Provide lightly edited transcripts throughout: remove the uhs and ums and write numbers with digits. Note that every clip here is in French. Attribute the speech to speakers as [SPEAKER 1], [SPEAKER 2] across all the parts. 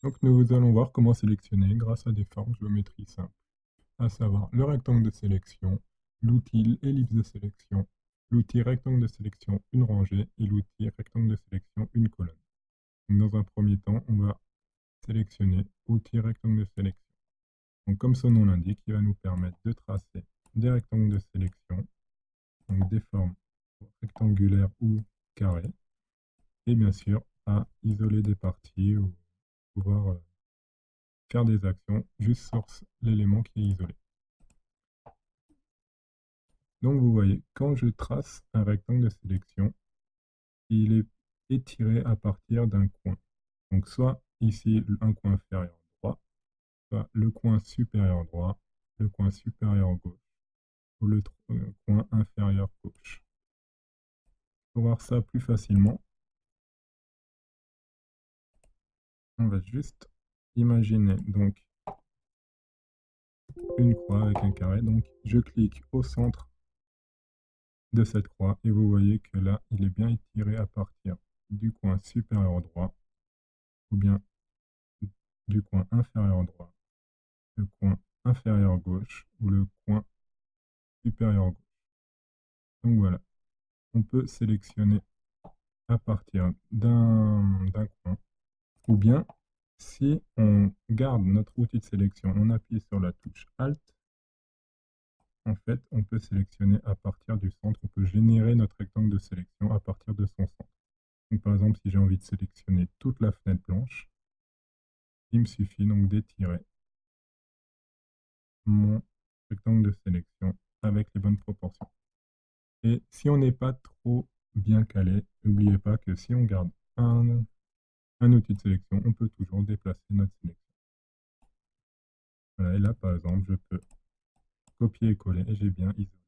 [SPEAKER 1] Donc nous allons voir comment sélectionner grâce à des formes géométrie simples, à savoir le rectangle de sélection, l'outil ellipse de sélection, l'outil rectangle de sélection une rangée et l'outil rectangle de sélection une colonne. Donc, dans un premier temps, on va sélectionner outil rectangle de sélection. Donc, comme son nom l'indique, il va nous permettre de tracer des rectangles de sélection, donc des formes rectangulaires ou carrées, et bien sûr à isoler des parties ou pouvoir faire des actions juste sur l'élément qui est isolé. Donc vous voyez, quand je trace un rectangle de sélection, il est étiré à partir d'un coin. Donc soit ici un coin inférieur droit, soit le coin supérieur droit, le coin supérieur gauche ou le coin inférieur gauche. Pour voir ça plus facilement, on va juste imaginer donc une croix avec un carré. Donc je clique au centre de cette croix et vous voyez que là, il est bien étiré à partir du coin supérieur droit ou bien du coin inférieur droit, le coin inférieur gauche ou le coin supérieur gauche. Donc voilà, on peut sélectionner à partir d'un coin ou bien si on garde notre outil de sélection, on appuie sur la touche Alt, en fait, on peut sélectionner à partir du centre, on peut générer notre rectangle de sélection à partir de son centre. Donc, par exemple, si j'ai envie de sélectionner toute la fenêtre blanche, il me suffit donc d'étirer mon rectangle de sélection avec les bonnes proportions. Et si on n'est pas trop bien calé, n'oubliez pas que si on garde un outil de sélection, on peut toujours déplacer notre sélection. Voilà, et là, par exemple, je peux copier et coller et j'ai bien isolé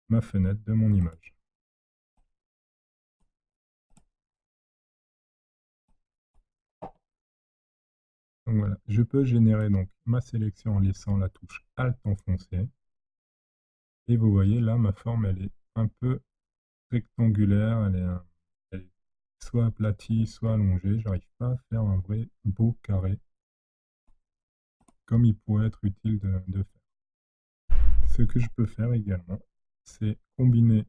[SPEAKER 1] ma fenêtre de mon image. Donc voilà, je peux générer donc ma sélection en laissant la touche Alt enfoncée. Et vous voyez là, ma forme, elle est un peu rectangulaire, elle est soit aplatie, soit allongée. J'arrive pas à faire un vrai beau carré comme il pourrait être utile de faire. Ce que je peux faire également, c'est combiner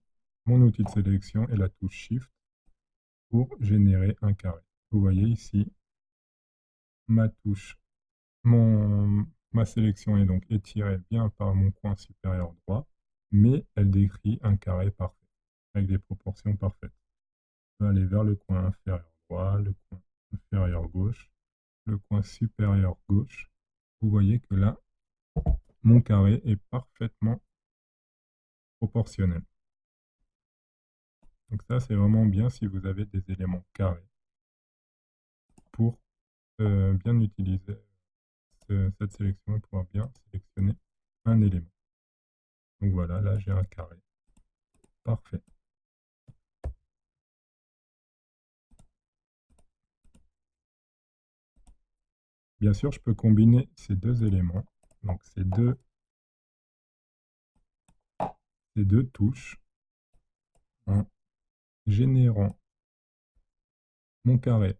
[SPEAKER 1] mon outil de sélection et la touche Shift pour générer un carré. Vous voyez ici, ma touche, ma sélection est donc étirée bien par mon coin supérieur droit, mais elle décrit un carré parfait, avec des proportions parfaites. Je peux aller vers le coin inférieur droit, le coin inférieur gauche, le coin supérieur gauche. Vous voyez que là, mon carré est parfaitement proportionnel. Donc ça, c'est vraiment bien si vous avez des éléments carrés pour bien utiliser cette sélection et pouvoir bien sélectionner un élément. Donc voilà, là j'ai un carré. Parfait. Bien sûr, je peux combiner ces deux éléments, donc ces deux touches, en générant mon carré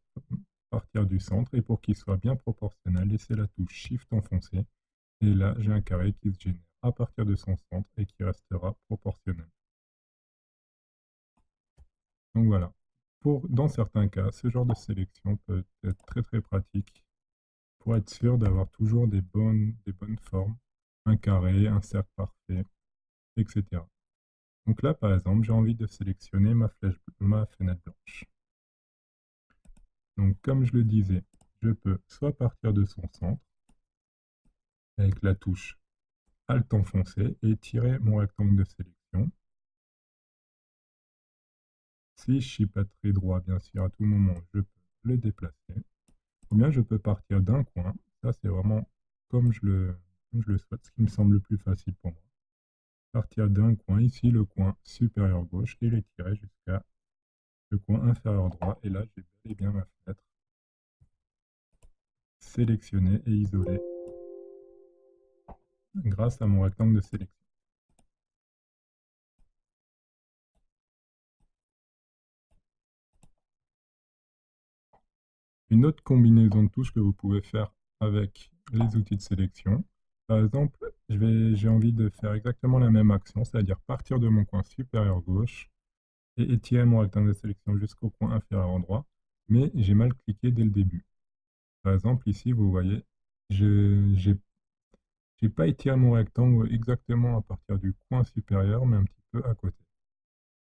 [SPEAKER 1] à partir du centre, et pour qu'il soit bien proportionnel, laissez la touche Shift enfoncée, et là j'ai un carré qui se génère à partir de son centre et qui restera proportionnel. Donc voilà, dans certains cas, ce genre de sélection peut être très très pratique pour être sûr d'avoir toujours des bonnes formes, un carré, un cercle parfait, etc. Donc là, par exemple, j'ai envie de sélectionner ma fenêtre blanche. Donc comme je le disais, je peux soit partir de son centre, avec la touche Alt enfoncée, et tirer mon rectangle de sélection. Si je ne suis pas très droit, bien sûr, à tout moment, je peux le déplacer. Ou bien je peux partir d'un coin. Ça, c'est vraiment comme je le souhaite, ce qui me semble le plus facile pour moi. Partir d'un coin, ici le coin supérieur gauche, et les tirer jusqu'à le coin inférieur droit. Et là, j'ai bel et bien ma fenêtre sélectionnée et isolée grâce à mon rectangle de sélection. Une autre combinaison de touches que vous pouvez faire avec les outils de sélection. Par exemple, j'ai envie de faire exactement la même action, c'est-à-dire partir de mon coin supérieur gauche et étirer mon rectangle de sélection jusqu'au coin inférieur droit, mais j'ai mal cliqué dès le début. Par exemple, ici, vous voyez, je n'ai pas étiré mon rectangle exactement à partir du coin supérieur, mais un petit peu à côté.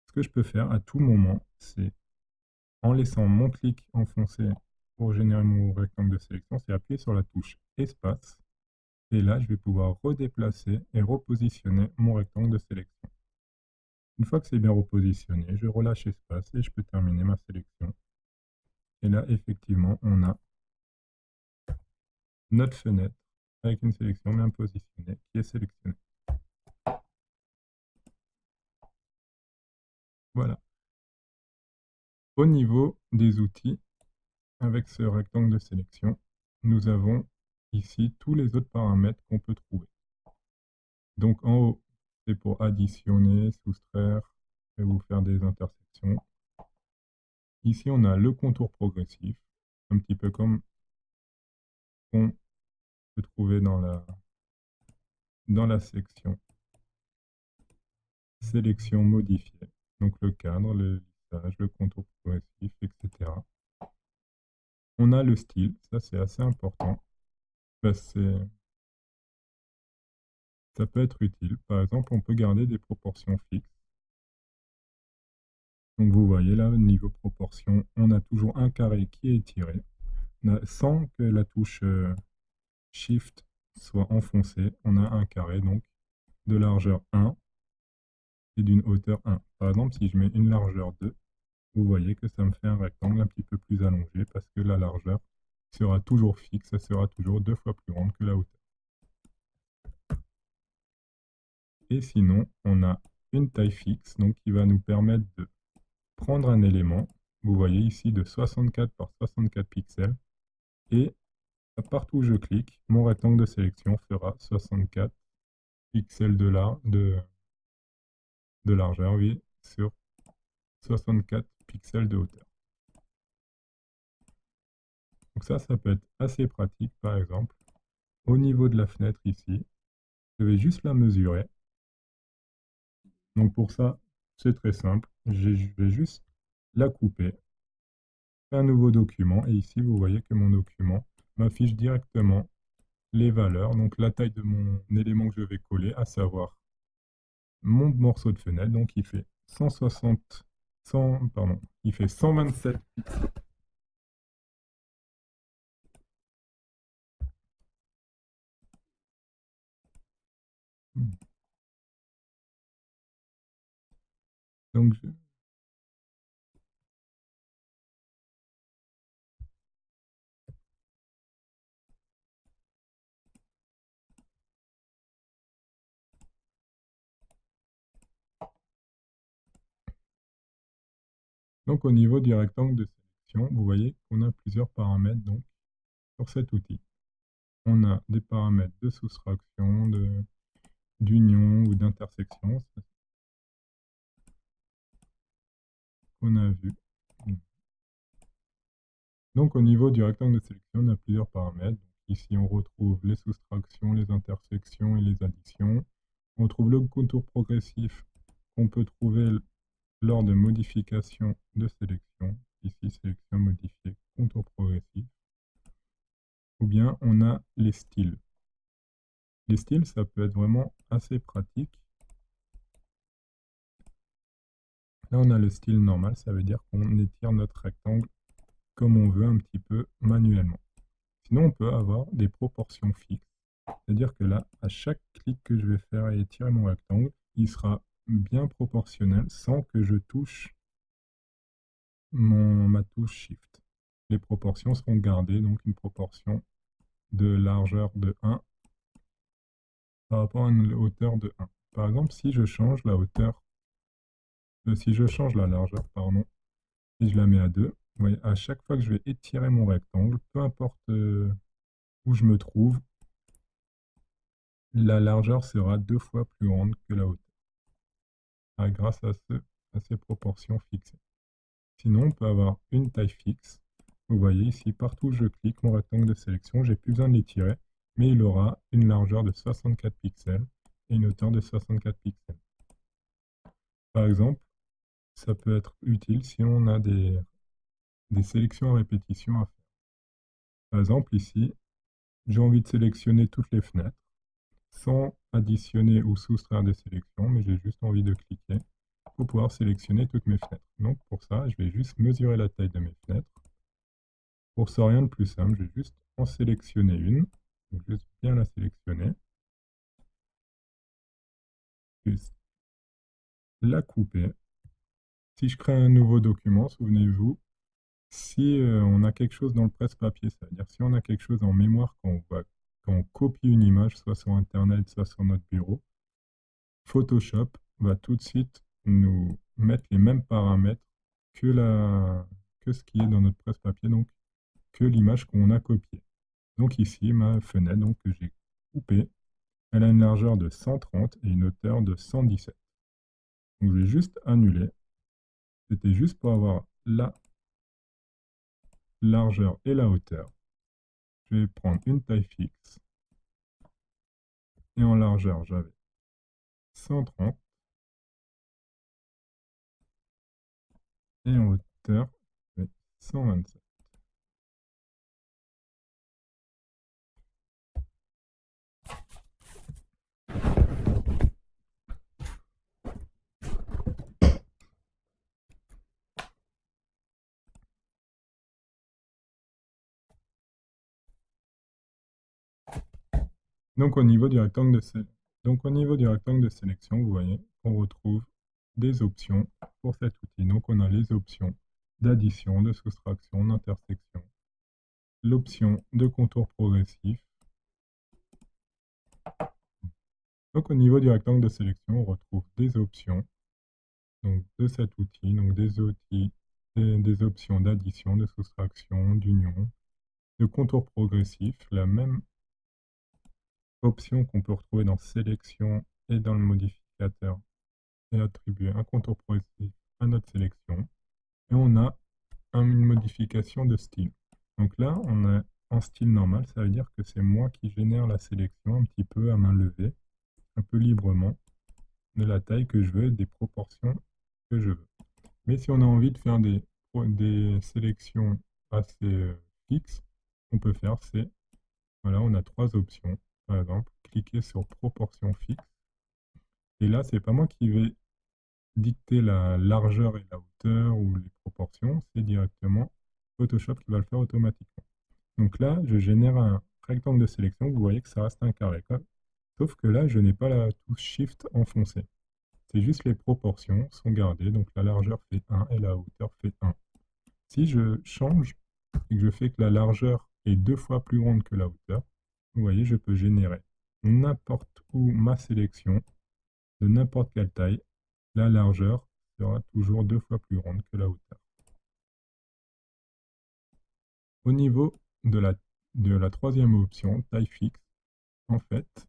[SPEAKER 1] Ce que je peux faire à tout moment, c'est en laissant mon clic enfoncé pour générer mon rectangle de sélection, c'est appuyer sur la touche espace. Et là, je vais pouvoir redéplacer et repositionner mon rectangle de sélection. Une fois que c'est bien repositionné, je relâche espace et je peux terminer ma sélection. Et là, effectivement, on a notre fenêtre avec une sélection bien positionnée qui est sélectionnée. Voilà. Au niveau des outils, avec ce rectangle de sélection, nous avons ici tous les autres paramètres qu'on peut trouver. Donc en haut, c'est pour additionner, soustraire et vous faire des intersections. Ici, on a le contour progressif, un petit peu comme on peut trouver dans la section sélection modifiée. Donc le cadre, le lissage, le contour progressif, etc. On a le style, ça c'est assez important. Ça peut être utile. Par exemple, on peut garder des proportions fixes. Donc vous voyez là, niveau proportion, on a toujours un carré qui est étiré, sans que la touche Shift soit enfoncée. On a un carré donc de largeur 1 et d'une hauteur 1. Par exemple, si je mets une largeur 2, vous voyez que ça me fait un rectangle un petit peu plus allongé parce que la largeur sera toujours fixe, ça sera toujours 2 fois plus grande que la hauteur. Et sinon, on a une taille fixe donc qui va nous permettre de prendre un élément, vous voyez ici de 64 par 64 pixels, et partout où je clique, mon rectangle de sélection fera 64 pixels de largeur, oui, sur 64 pixels de hauteur. Donc ça peut être assez pratique, par exemple, au niveau de la fenêtre ici, je vais juste la mesurer. Donc pour ça, c'est très simple, je vais juste la couper, un nouveau document, et ici vous voyez que mon document m'affiche directement les valeurs, donc la taille de mon élément que je vais coller, à savoir mon morceau de fenêtre, donc il fait 127 pixels. Donc, donc au niveau du rectangle de sélection, vous voyez qu'on a plusieurs paramètres donc, sur cet outil. On a des paramètres de soustraction, d'union ou d'intersection, qu'on a vu. Donc au niveau du rectangle de sélection, on a plusieurs paramètres. Donc, ici, on retrouve les soustractions, les intersections et les additions. On trouve le contour progressif qu'on peut trouver lors de modification de sélection. Ici, sélection modifiée, contour progressif. Ou bien on a les styles. Les styles, ça peut être vraiment assez pratique. Là, on a le style normal, ça veut dire qu'on étire notre rectangle comme on veut, un petit peu manuellement. Sinon, on peut avoir des proportions fixes. C'est-à-dire que là, à chaque clic que je vais faire et étirer mon rectangle, il sera bien proportionnel sans que je touche ma touche Shift. Les proportions seront gardées, donc une proportion de largeur de 1 par rapport à une hauteur de 1. Par exemple, si je change la hauteur, si je change la largeur, pardon, et je la mets à 2, vous voyez, à chaque fois que je vais étirer mon rectangle, peu importe où je me trouve, la largeur sera 2 fois plus grande que la hauteur, grâce à ces proportions fixées. Sinon, on peut avoir une taille fixe. vous voyez ici, partout où je clique mon rectangle de sélection, j'ai plus besoin de l'étirer, mais il aura une largeur de 64 pixels et une hauteur de 64 pixels. Par exemple, ça peut être utile si on a des sélections à répétition à faire. Par exemple, ici, j'ai envie de sélectionner toutes les fenêtres sans additionner ou soustraire des sélections, mais j'ai juste envie de cliquer pour pouvoir sélectionner toutes mes fenêtres. Donc pour ça, je vais juste mesurer la taille de mes fenêtres. Pour ça, rien de plus simple, je vais juste en sélectionner une, donc juste bien la sélectionner, juste la couper. Si je crée un nouveau document, souvenez-vous, si on a quelque chose dans le presse-papier, c'est-à-dire si on a quelque chose en mémoire quand on copie une image, soit sur Internet, soit sur notre bureau, Photoshop va tout de suite nous mettre les mêmes paramètres que ce qui est dans notre presse-papier, donc que l'image qu'on a copiée. Donc ici, ma fenêtre donc, que j'ai coupée, elle a une largeur de 130 et une hauteur de 117. Donc je vais juste annuler. C'était juste pour avoir la largeur et la hauteur. Je vais prendre une taille fixe. Et en largeur, j'avais 130. Et en hauteur, j'avais 127. Donc au niveau du rectangle de sélection, vous voyez, on retrouve des options pour cet outil. Donc on a les options d'addition, de soustraction, d'intersection, l'option de contour progressif. Donc au niveau du rectangle de sélection, on retrouve des options donc, de cet outil, donc des options d'addition, de soustraction, d'union, de contour progressif, la même option qu'on peut retrouver dans sélection et dans le modificateur et attribuer un contour progressif à notre sélection. Et on a une modification de style. Donc là, on est en style normal, ça veut dire que c'est moi qui génère la sélection un petit peu à main levée, un peu librement, de la taille que je veux et des proportions que je veux. Mais si on a envie de faire des sélections assez fixes, on peut faire c'est, voilà, on a trois options. Par exemple, cliquer sur proportion fixe. Et là, c'est pas moi qui vais dicter la largeur et la hauteur ou les proportions, c'est directement Photoshop qui va le faire automatiquement. Donc là, je génère un rectangle de sélection, vous voyez que ça reste un carré. Sauf que là, je n'ai pas la touche Shift enfoncée. C'est juste les proportions sont gardées, donc la largeur fait 1 et la hauteur fait 1. Si je change et que je fais que la largeur est 2 fois plus grande que la hauteur, vous voyez, je peux générer n'importe où ma sélection de n'importe quelle taille. La largeur sera toujours 2 fois plus grande que la hauteur. Au niveau de la troisième option, taille fixe, en fait,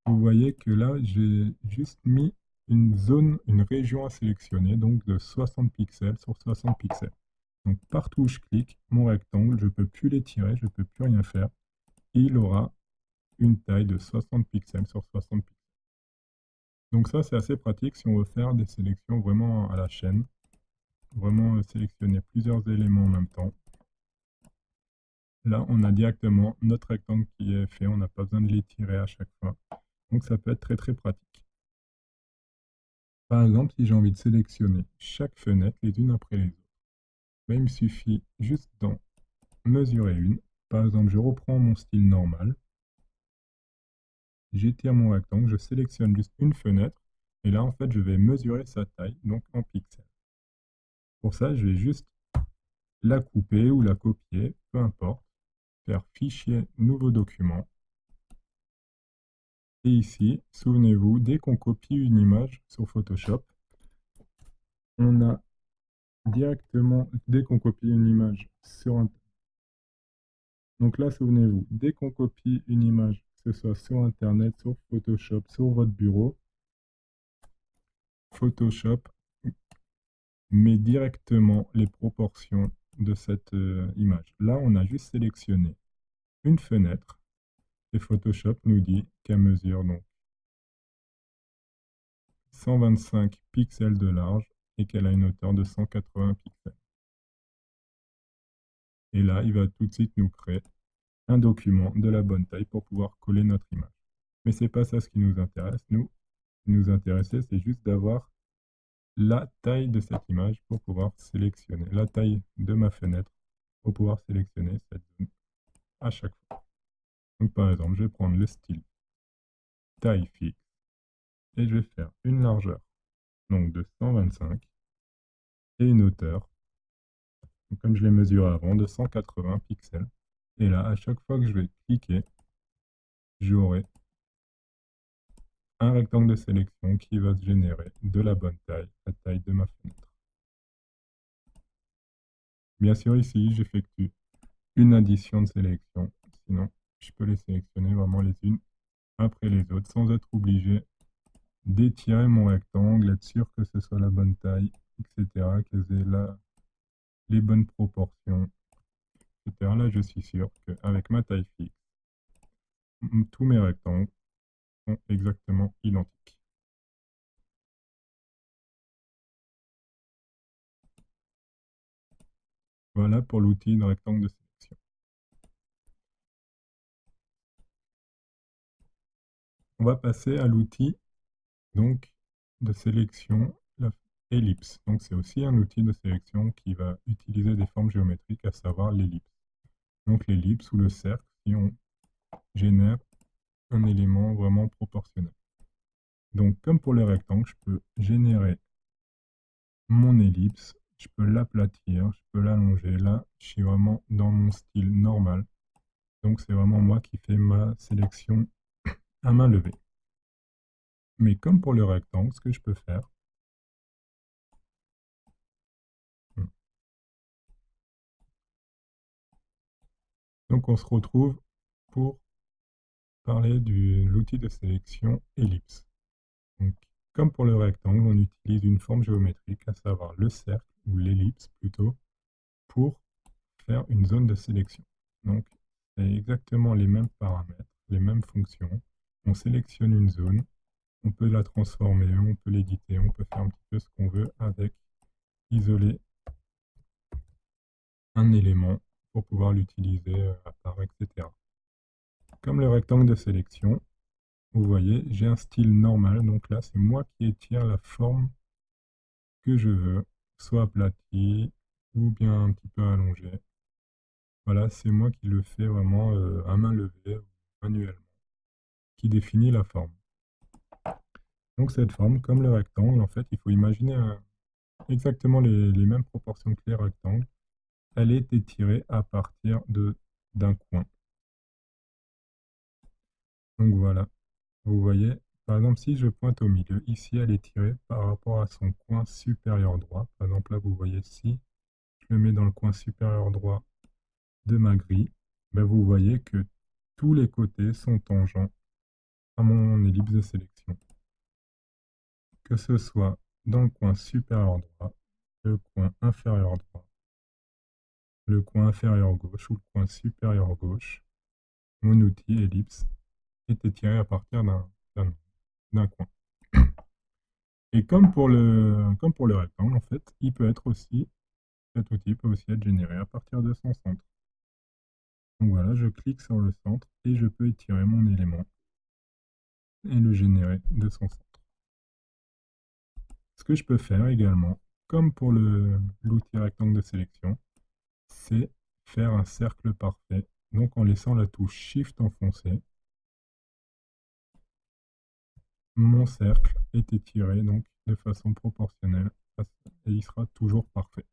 [SPEAKER 1] vous voyez que là, j'ai juste mis une zone, une région à sélectionner, donc de 60 pixels sur 60 pixels. Donc partout où je clique, mon rectangle, je ne peux plus l'étirer, je ne peux plus rien faire. Il aura une taille de 60 pixels sur 60 pixels. Donc ça, c'est assez pratique si on veut faire des sélections vraiment à la chaîne. Vraiment sélectionner plusieurs éléments en même temps. Là, on a directement notre rectangle qui est fait, on n'a pas besoin de l'étirer à chaque fois. Donc ça peut être très très pratique. Par exemple, si j'ai envie de sélectionner chaque fenêtre les unes après les autres, ben, il me suffit juste d'en mesurer une. Par exemple, je reprends mon style normal. J'étire mon rectangle, je sélectionne juste une fenêtre. Et là, en fait, je vais mesurer sa taille, donc en pixels. Pour ça, je vais juste la couper ou la copier, peu importe. Faire fichier, nouveau document. Et ici, souvenez-vous, dès qu'on copie une image sur Photoshop, on a directement, dès qu'on copie une image sur Internet, donc là, souvenez-vous, dès qu'on copie une image, que ce soit sur Internet, sur Photoshop, sur votre bureau, Photoshop met directement les proportions de cette image. Là, on a juste sélectionné une fenêtre et Photoshop nous dit qu'elle mesure donc 125 pixels de large et qu'elle a une hauteur de 180 pixels. Et là, il va tout de suite nous créer un document de la bonne taille pour pouvoir coller notre image. Mais c'est pas ça ce qui nous intéresse. Nous, ce qui nous intéressait, c'est juste d'avoir la taille de cette image pour pouvoir sélectionner, la taille de ma fenêtre pour pouvoir sélectionner cette zone à chaque fois. Donc par exemple, je vais prendre le style taille fixe et je vais faire une largeur donc de 125 et une hauteur, donc comme je l'ai mesuré avant, de 180 pixels. Et là, à chaque fois que je vais cliquer, j'aurai un rectangle de sélection qui va se générer de la bonne taille, la taille de ma fenêtre. Bien sûr, ici, j'effectue une addition de sélection, sinon je peux les sélectionner vraiment les unes après les autres sans être obligé d'étirer mon rectangle, être sûr que ce soit la bonne taille, etc., qu'elles aient les bonnes proportions, etc. Là, je suis sûr qu'avec ma taille fixe, tous mes rectangles sont exactement identiques. Voilà pour l'outil de rectangle de sélection. On va passer à l'outil donc de sélection, la ellipse. Donc c'est aussi un outil de sélection qui va utiliser des formes géométriques, à savoir l'ellipse. Donc l'ellipse ou le cercle, si on génère un élément vraiment proportionnel. Donc comme pour les rectangles, je peux générer mon ellipse, je peux l'aplatir, je peux l'allonger. Là, je suis vraiment dans mon style normal. Donc c'est vraiment moi qui fais ma sélection à main levée. Mais comme pour le rectangle, ce que je peux faire, donc on se retrouve pour parler de l'outil de sélection ellipse. Donc, comme pour le rectangle, on utilise une forme géométrique, à savoir le cercle, ou l'ellipse plutôt, pour faire une zone de sélection. Donc, c'est exactement les mêmes paramètres, les mêmes fonctions. On sélectionne une zone, on peut la transformer, on peut l'éditer, on peut faire un petit peu ce qu'on veut avec isoler un élément pour pouvoir l'utiliser à part, etc. Comme le rectangle de sélection, vous voyez, j'ai un style normal, donc là, c'est moi qui étire la forme que je veux, soit aplati ou bien un petit peu allongé. Voilà, c'est moi qui le fais vraiment à main levée ou manuellement, qui définit la forme. Donc cette forme, comme le rectangle, en fait, il faut imaginer exactement les mêmes proportions que les rectangles. Elle est étirée à partir d'un coin. Donc voilà, vous voyez, par exemple, si je pointe au milieu, ici, elle est tirée par rapport à son coin supérieur droit. Par exemple, là, vous voyez, si je le mets dans le coin supérieur droit de ma grille, ben vous voyez que tous les côtés sont tangents à mon ellipse de sélection. Que ce soit dans le coin supérieur droit, le coin inférieur droit, le coin inférieur gauche ou le coin supérieur gauche, mon outil ellipse est étiré à partir d'un coin. Et comme pour le rectangle, en fait, cet outil peut aussi être généré à partir de son centre. Donc voilà, je clique sur le centre et je peux étirer mon élément et le générer de son centre. Ce que je peux faire également, comme pour l'outil rectangle de sélection, c'est faire un cercle parfait. Donc en laissant la touche Shift enfoncée, mon cercle est étiré donc de façon proportionnelle et il sera toujours parfait.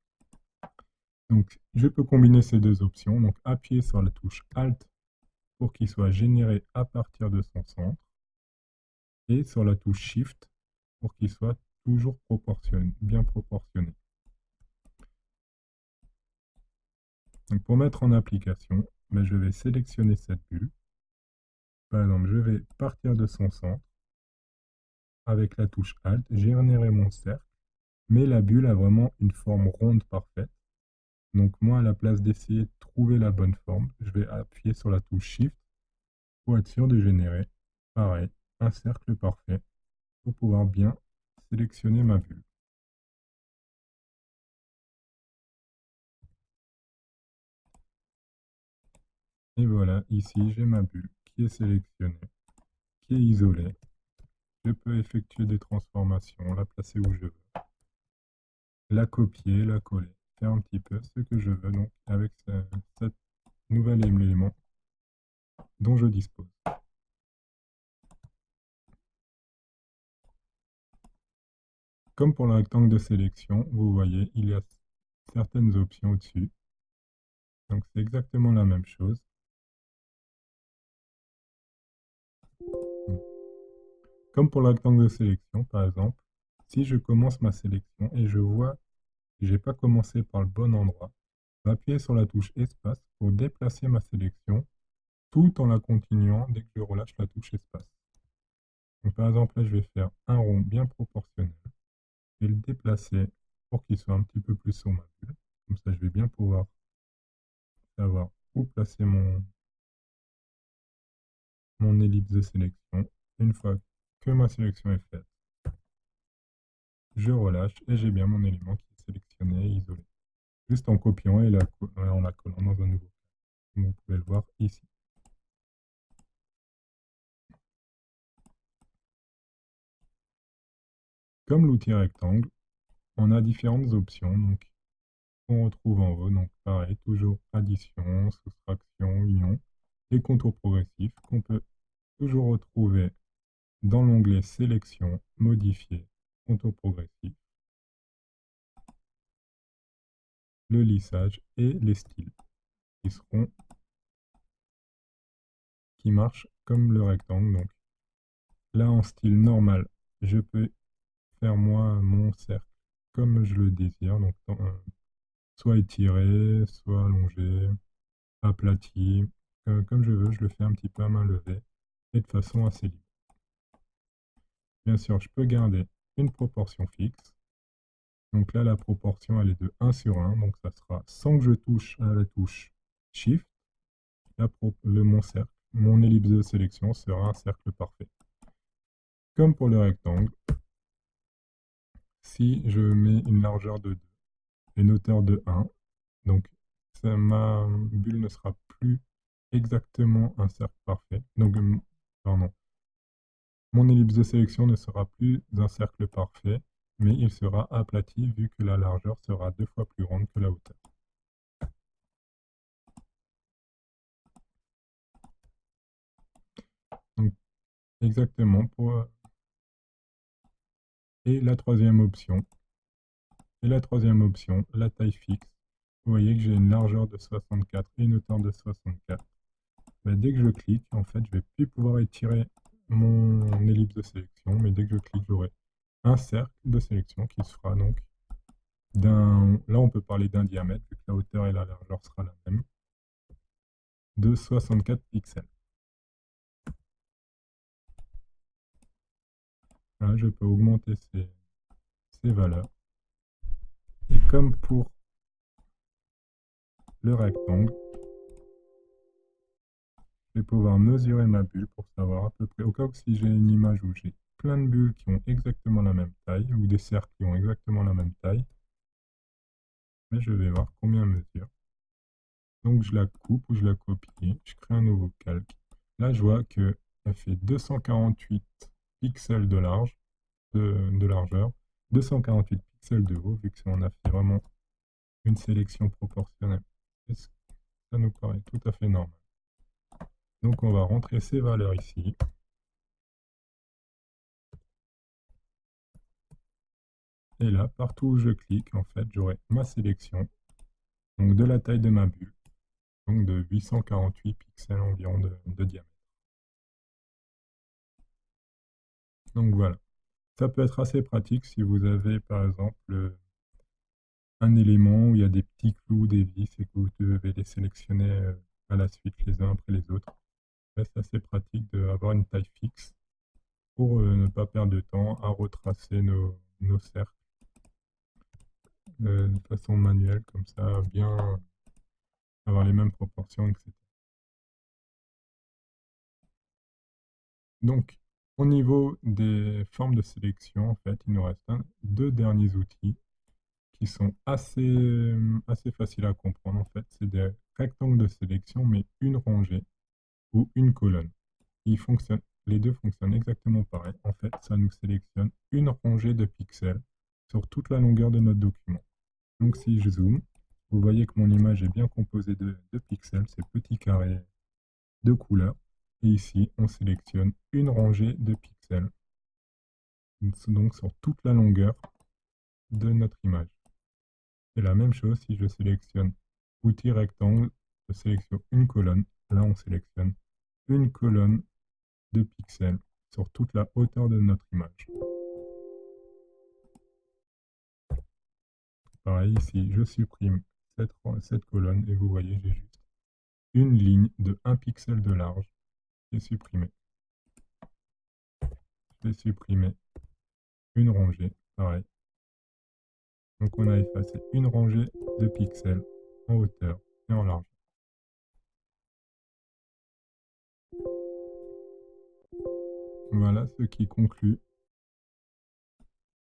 [SPEAKER 1] Donc je peux combiner ces deux options, donc appuyer sur la touche Alt pour qu'il soit généré à partir de son centre et sur la touche Shift pour qu'il soit toujours bien proportionné. Donc pour mettre en application, je vais sélectionner cette bulle. Par exemple, je vais partir de son centre avec la touche Alt, générer mon cercle mais la bulle a vraiment une forme ronde parfaite. Donc moi, à la place d'essayer de trouver la bonne forme, je vais appuyer sur la touche Shift pour être sûr de générer, pareil, un cercle parfait pour pouvoir bien sélectionner ma bulle. Et voilà, ici j'ai ma bulle qui est sélectionnée, qui est isolée. Je peux effectuer des transformations, la placer où je veux, la copier, la coller, faire un petit peu ce que je veux donc avec cet nouvel élément dont je dispose. Comme pour le rectangle de sélection, vous voyez, il y a certaines options au-dessus. Donc c'est exactement la même chose. Comme pour le rectangle de sélection, par exemple, si je commence ma sélection et je vois que je n'ai pas commencé par le bon endroit, je vais appuyer sur la touche espace pour déplacer ma sélection tout en la continuant dès que je relâche la touche espace. Donc par exemple, là, je vais faire un rond bien proportionnel. Je vais le déplacer pour qu'il soit un petit peu plus sur ma bulle. Comme ça, je vais bien pouvoir savoir où placer mon ellipse de sélection. Une fois que ma sélection est faite, je relâche et j'ai bien mon élément qui est sélectionné et isolé. Juste en copiant et en la collant dans un nouveau cas, comme vous pouvez le voir ici. Comme l'outil rectangle, on a différentes options donc, qu'on retrouve en haut. Donc pareil, toujours addition, soustraction, union et contour progressif qu'on peut toujours retrouver dans l'onglet sélection, modifier, contour progressif, le lissage et les styles qui marchent comme le rectangle. Donc là en style normal, je peux faire moi mon cercle comme je le désire, donc soit étiré, soit allongé, aplati, comme je veux, je le fais un petit peu à main levée et de façon assez libre. Bien sûr, je peux garder une proportion fixe. Donc là, la proportion, elle est de 1 sur 1, donc ça sera sans que je touche à la touche Shift, mon cercle, mon ellipse de sélection sera un cercle parfait. Comme pour le rectangle, si je mets une largeur de 2 et une hauteur de 1, donc ma bulle ne sera plus exactement un cercle parfait. Donc, pardon, mon ellipse de sélection ne sera plus un cercle parfait, mais il sera aplati vu que la largeur sera 2 fois plus grande que la hauteur. Donc, exactement pour... Et la troisième option, la taille fixe. Vous voyez que j'ai une largeur de 64 et une hauteur de 64. Ben, dès que je clique, en fait, je vais plus pouvoir étirer mon ellipse de sélection, mais dès que je clique, j'aurai un cercle de sélection qui sera donc là on peut parler d'un diamètre, vu que la hauteur et la largeur sera la même, de 64 pixels. Là, je peux augmenter ces valeurs. Et comme pour le rectangle, je vais pouvoir mesurer ma bulle pour savoir à peu près, au cas où si j'ai une image où j'ai plein de bulles qui ont exactement la même taille, ou des cercles qui ont exactement la même taille, mais je vais voir combien elle mesure. Donc je la coupe ou je la copie, je crée un nouveau calque. Là je vois qu'elle fait 248 pixels de largeur, 248 pixels de haut, vu qu'on a fait vraiment une sélection proportionnelle. Ça nous paraît tout à fait normal. Donc on va rentrer ces valeurs ici. Et là, partout où je clique, en fait, j'aurai ma sélection, donc de la taille de ma bulle, donc de 848 pixels environ de diamètre. Donc voilà. Ça peut être assez pratique si vous avez, par exemple, un élément où il y a des petits clous, des vis, et que vous devez les sélectionner à la suite les uns après les autres. C'est assez pratique d'avoir une taille fixe pour ne pas perdre de temps à retracer nos cercles de façon manuelle, comme ça, bien avoir les mêmes proportions, etc. Donc, au niveau des formes de sélection, en fait, il nous reste deux derniers outils qui sont assez faciles à comprendre. En fait, c'est des rectangles de sélection, mais une rangée ou une colonne. Ils fonctionnent, les deux fonctionnent exactement pareil. En fait, ça nous sélectionne une rangée de pixels sur toute la longueur de notre document. Donc, si je zoome, vous voyez que mon image est bien composée de pixels, ces petits carrés de couleurs. Et ici, on sélectionne une rangée de pixels, donc sur toute la longueur de notre image. C'est la même chose si je sélectionne outil rectangle, je sélectionne une colonne. Là, on sélectionne une colonne de pixels sur toute la hauteur de notre image. Pareil ici, je supprime cette colonne et vous voyez, j'ai juste une ligne de 1 pixel de large qui est supprimée. Je vais supprimer une rangée, pareil. Donc on a effacé une rangée de pixels en hauteur et en largeur. Voilà ce qui conclut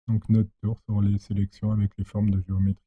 [SPEAKER 1] donc notre tour sur les sélections avec les formes de géométrie.